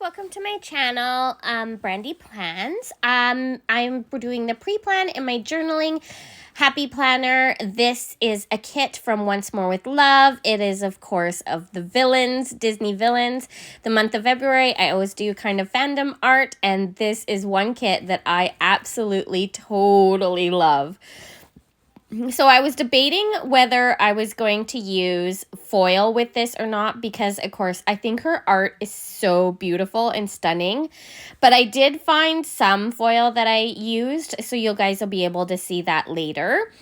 welcome to my channel, Brandy Plans. I'm doing the pre-plan in my journaling happy planner. This is a kit from Once More with Love. It is, of course, of the villains, Disney villains. The month of February, I always do kind of fandom art, and this is one kit that I absolutely totally love. So I was debating whether I was going to use foil with this or not because, of course, I think her art is so beautiful and stunning. But I did find some foil that I used, so you guys will be able to see that later.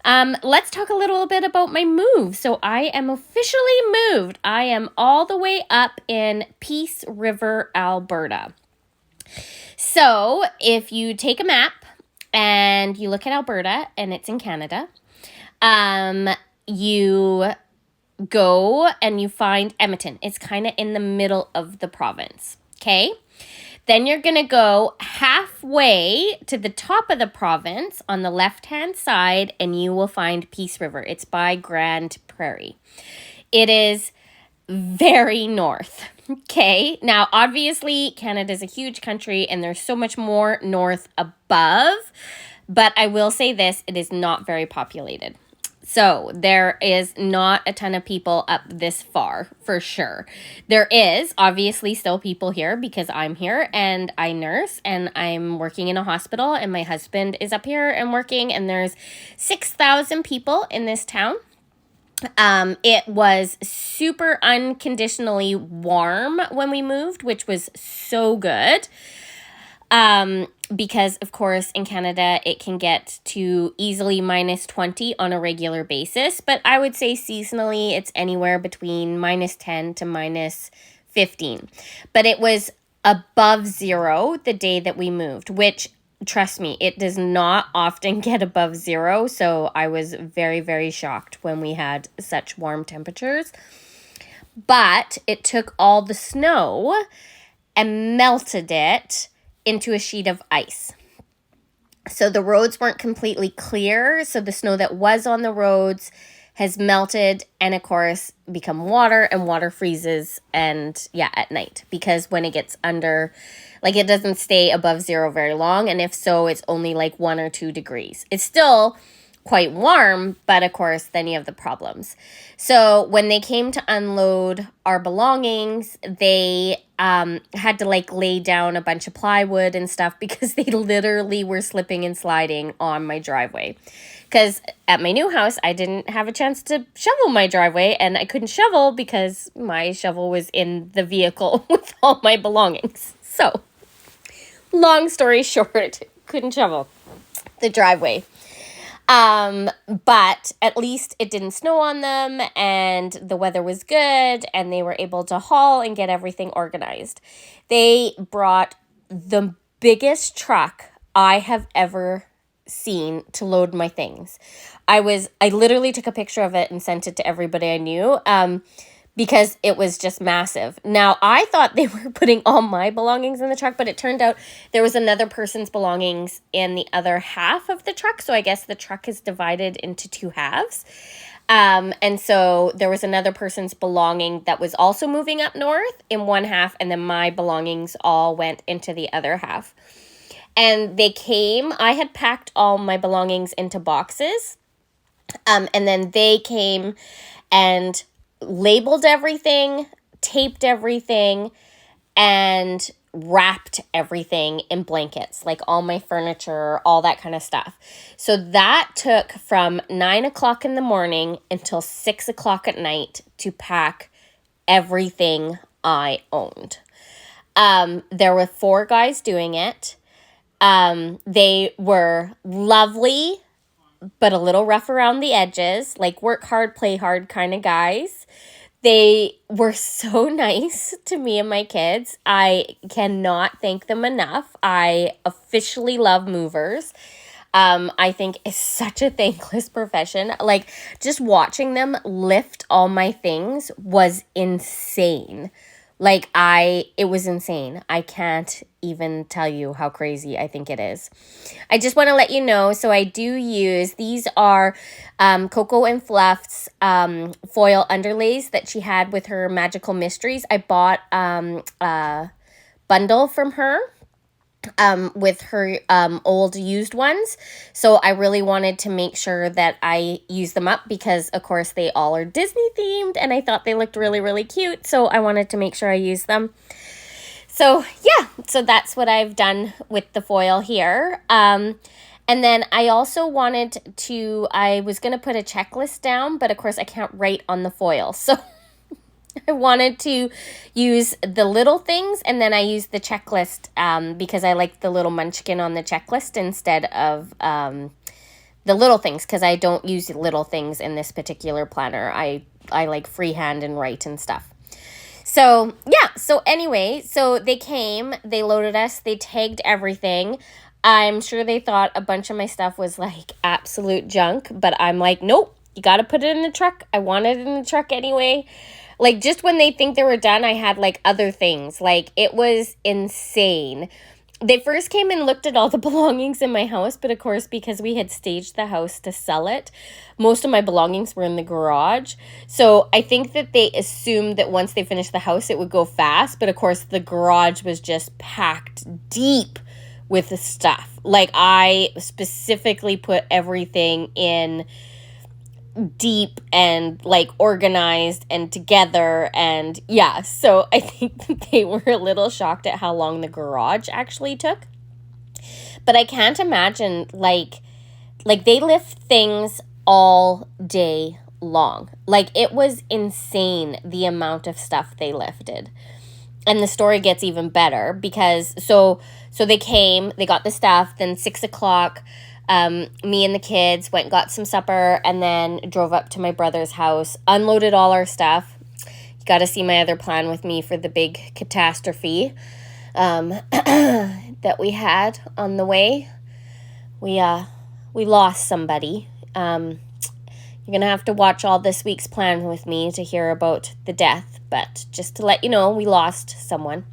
Let's talk a little bit about my move. So I am officially moved. I am all the way up in Peace River, Alberta. So if you take a map, and you look at Alberta, and it's in Canada, you go and you find Edmonton. It's kind of in the middle of the province, okay? Then you're going to go halfway to the top of the province on the left-hand side, and you will find Peace River. It's by Grande Prairie. It is very north. Okay, now obviously Canada's a huge country and there's so much more north above, but I will say this, it is not very populated. So there is not a ton of people up this far, for sure. There is obviously still people here because I'm here and I nurse and I'm working in a hospital and my husband is up here and working, and there's 6,000 people in this town. It was super unconditionally warm when we moved, which was so good. Because of course in Canada, it can get to easily minus 20 on a regular basis. But I would say seasonally, it's anywhere between minus 10 to minus 15. But it was above zero the day that we moved, which, trust me, it does not often get above zero. So I was very, very shocked when we had such warm temperatures. But it took all the snow and melted it into a sheet of ice. So the roads weren't completely clear. So the snow that was on the roads has melted and, of course, become water, and water freezes at night, because when it gets under, like, it doesn't stay above zero very long, and if so, it's only like 1 or 2 degrees. It's still quite warm, but of course then you have the problems. So when they came to unload our belongings, they had to like lay down a bunch of plywood and stuff because they literally were slipping and sliding on my driveway. Because at my new house, I didn't have a chance to shovel my driveway, and I couldn't shovel because my shovel was in the vehicle with all my belongings. So, long story short, couldn't shovel the driveway. But at least it didn't snow on them, and the weather was good, and they were able to haul and get everything organized. They brought the biggest truck I have ever seen to load my things. I literally took a picture of it and sent it to everybody I knew, because it was just massive. Now, I thought they were putting all my belongings in the truck, but it turned out there was another person's belongings in the other half of the truck. So I guess the truck is divided into 2 halves. And so there was another person's belonging that was also moving up north in one half, and then my belongings all went into the other half. And they came, I had packed all my belongings into boxes, and then they came and labeled everything, taped everything, and wrapped everything in blankets, like all my furniture, all that kind of stuff. So that took from 9 o'clock in the morning until 6 o'clock at night to pack everything I owned. There were 4 guys doing it. They were lovely, but a little rough around the edges, like work hard, play hard kind of guys. They were so nice to me and my kids. I cannot thank them enough. I officially love movers. I think it's such a thankless profession. Like, just watching them lift all my things was insane. Like, it was insane. I can't even tell you how crazy I think it is. I just want to let you know, so I do use, these are Coco and Fluff's foil underlays that she had with her Magical Mysteries. I bought bundle from her with her old used ones. So I really wanted to make sure that I use them up because, of course, they all are Disney themed and I thought they looked really, really cute. So I wanted to make sure I use them. So yeah, so that's what I've done with the foil here. And then I also wanted to, I was going to put a checklist down, but of course I can't write on the foil. So I wanted to use the little things, and then I used the checklist because I like the little munchkin on the checklist instead of the little things, because I don't use little things in this particular planner. I like freehand and write and stuff. So yeah, so anyway, so they came, they loaded us, they tagged everything. I'm sure they thought a bunch of my stuff was like absolute junk, but I'm like, nope, you got to put it in the truck. I wanted it in the truck anyway. Like, just when they think they were done, I had, like, other things. Like, it was insane. They first came and looked at all the belongings in my house, but, of course, because we had staged the house to sell it, most of my belongings were in the garage. So I think that they assumed that once they finished the house, it would go fast. But, of course, the garage was just packed deep with the stuff. Like, I specifically put everything in deep and like organized and together, and yeah, so I think they were a little shocked at how long the garage actually took. But I can't imagine like they lift things all day long. Like, it was insane the amount of stuff they lifted. And the story gets even better because so they came, they got the stuff, then 6:00 me and the kids went and got some supper and then drove up to my brother's house, unloaded all our stuff. You got to see my other plan with me for the big catastrophe that we had on the way. We lost somebody. You're going to have to watch all this week's plan with me to hear about the death, but just to let you know, we lost someone.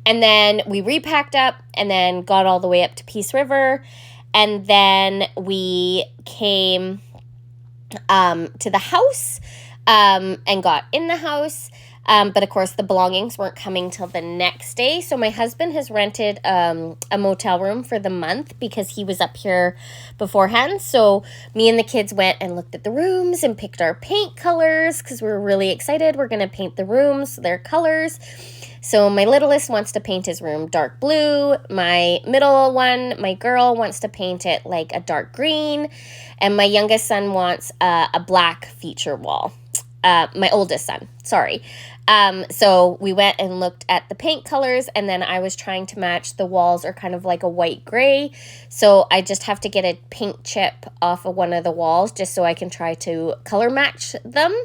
And then we repacked up and then got all the way up to Peace River. And then we came to the house and got in the house. But, of course, the belongings weren't coming till the next day. So my husband has rented a motel room for the month because he was up here beforehand. So me and the kids went and looked at the rooms and picked our paint colors because we were really excited. We're going to paint the rooms, their colors. So my littlest wants to paint his room dark blue. My middle one, my girl, wants to paint it like a dark green. And my youngest son wants a black feature wall. My oldest son, sorry. So we went and looked at the paint colors, and then I was trying to match the walls are kind of like a white gray. So I just have to get a paint chip off of one of the walls just so I can try to color match them,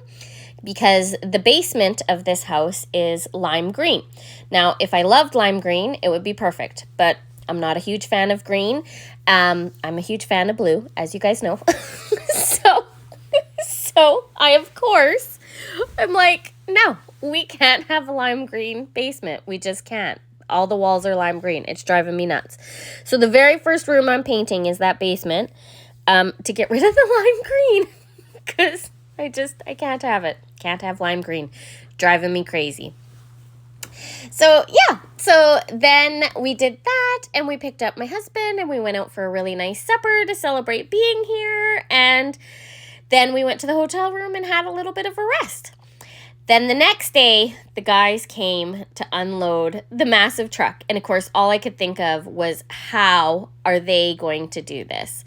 because the basement of this house is lime green. Now, if I loved lime green, it would be perfect, but I'm not a huge fan of green. I'm a huge fan of blue, as you guys know. So I, of course, I'm like, no, we can't have a lime green basement. We just can't. All the walls are lime green. It's driving me nuts. So the very first room I'm painting is that basement to get rid of the lime green because I can't have it. Can't have lime green. Driving me crazy. So, yeah. So then we did that and we picked up my husband and we went out for a really nice supper to celebrate being here. And then we went to the hotel room and had a little bit of a rest. Then the next day, the guys came to unload the massive truck. And of course, all I could think of was, how are they going to do this?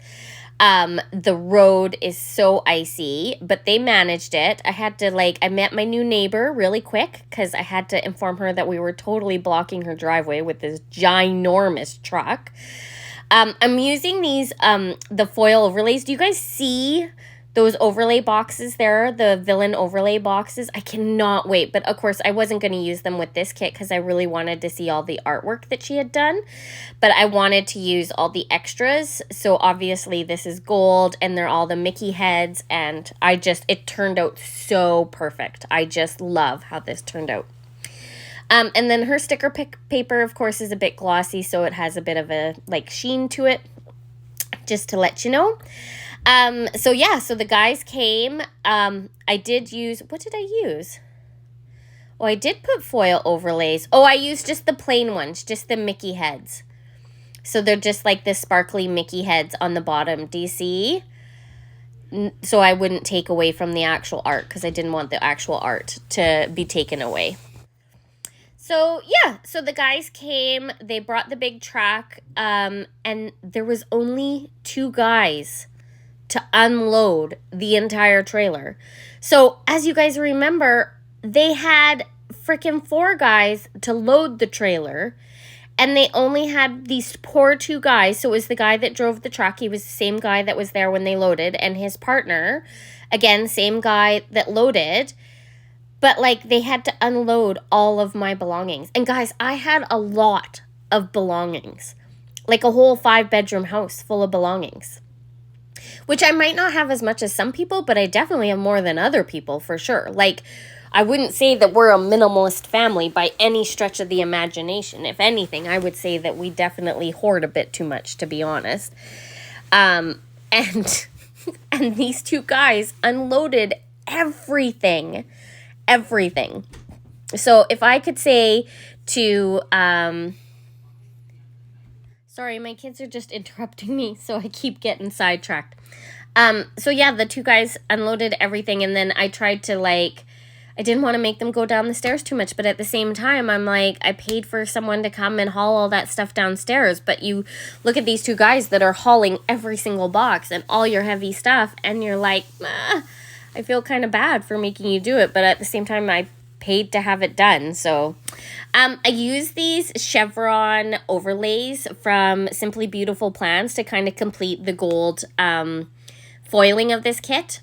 The road is so icy, but they managed it. I met my new neighbor really quick because I had to inform her that we were totally blocking her driveway with this ginormous truck. I'm using these, the foil overlays. Do you guys see those overlay boxes there, the villain overlay boxes? I cannot wait. But of course, I wasn't going to use them with this kit because I really wanted to see all the artwork that she had done. But I wanted to use all the extras. So obviously this is gold and they're all the Mickey heads. And it turned out so perfect. I just love how this turned out. And then her sticker paper, of course, is a bit glossy. So it has a bit of a sheen to it, just to let you know. So the guys came. I did use, what did I use? Oh, I did put foil overlays. Oh, I used just the plain ones, just the Mickey heads. So they're just like the sparkly Mickey heads on the bottom. Do you see? So I wouldn't take away from the actual art because I didn't want the actual art to be taken away. So, yeah, so the guys came, they brought the big truck, and there was only 2 guys to unload the entire trailer. So, as you guys remember, they had freaking 4 guys to load the trailer, and they only had these poor 2 guys. So, it was the guy that drove the truck. He was the same guy that was there when they loaded, and his partner, again, same guy that loaded. But, like, they had to unload all of my belongings. And, guys, I had a lot of belongings. Like a whole 5-bedroom house full of belongings. Which I might not have as much as some people, but I definitely have more than other people, for sure. Like, I wouldn't say that we're a minimalist family by any stretch of the imagination. If anything, I would say that we definitely hoard a bit too much, to be honest. And these 2 guys unloaded everything. So if I could say to, sorry, my kids are just interrupting me, so I keep getting sidetracked. So yeah, the 2 guys unloaded everything, and then I tried to, like, I didn't want to make them go down the stairs too much, but at the same time, I'm like, I paid for someone to come and haul all that stuff downstairs, but you look at these 2 guys that are hauling every single box and all your heavy stuff, and you're like, I feel kind of bad for making you do it, but at the same time, I paid to have it done. So I use these chevron overlays from Simply Beautiful Plans to kind of complete the gold foiling of this kit.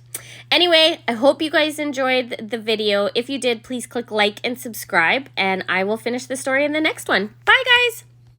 Anyway, I hope you guys enjoyed the video. If you did, please click like and subscribe, and I will finish the story in the next one. Bye, guys!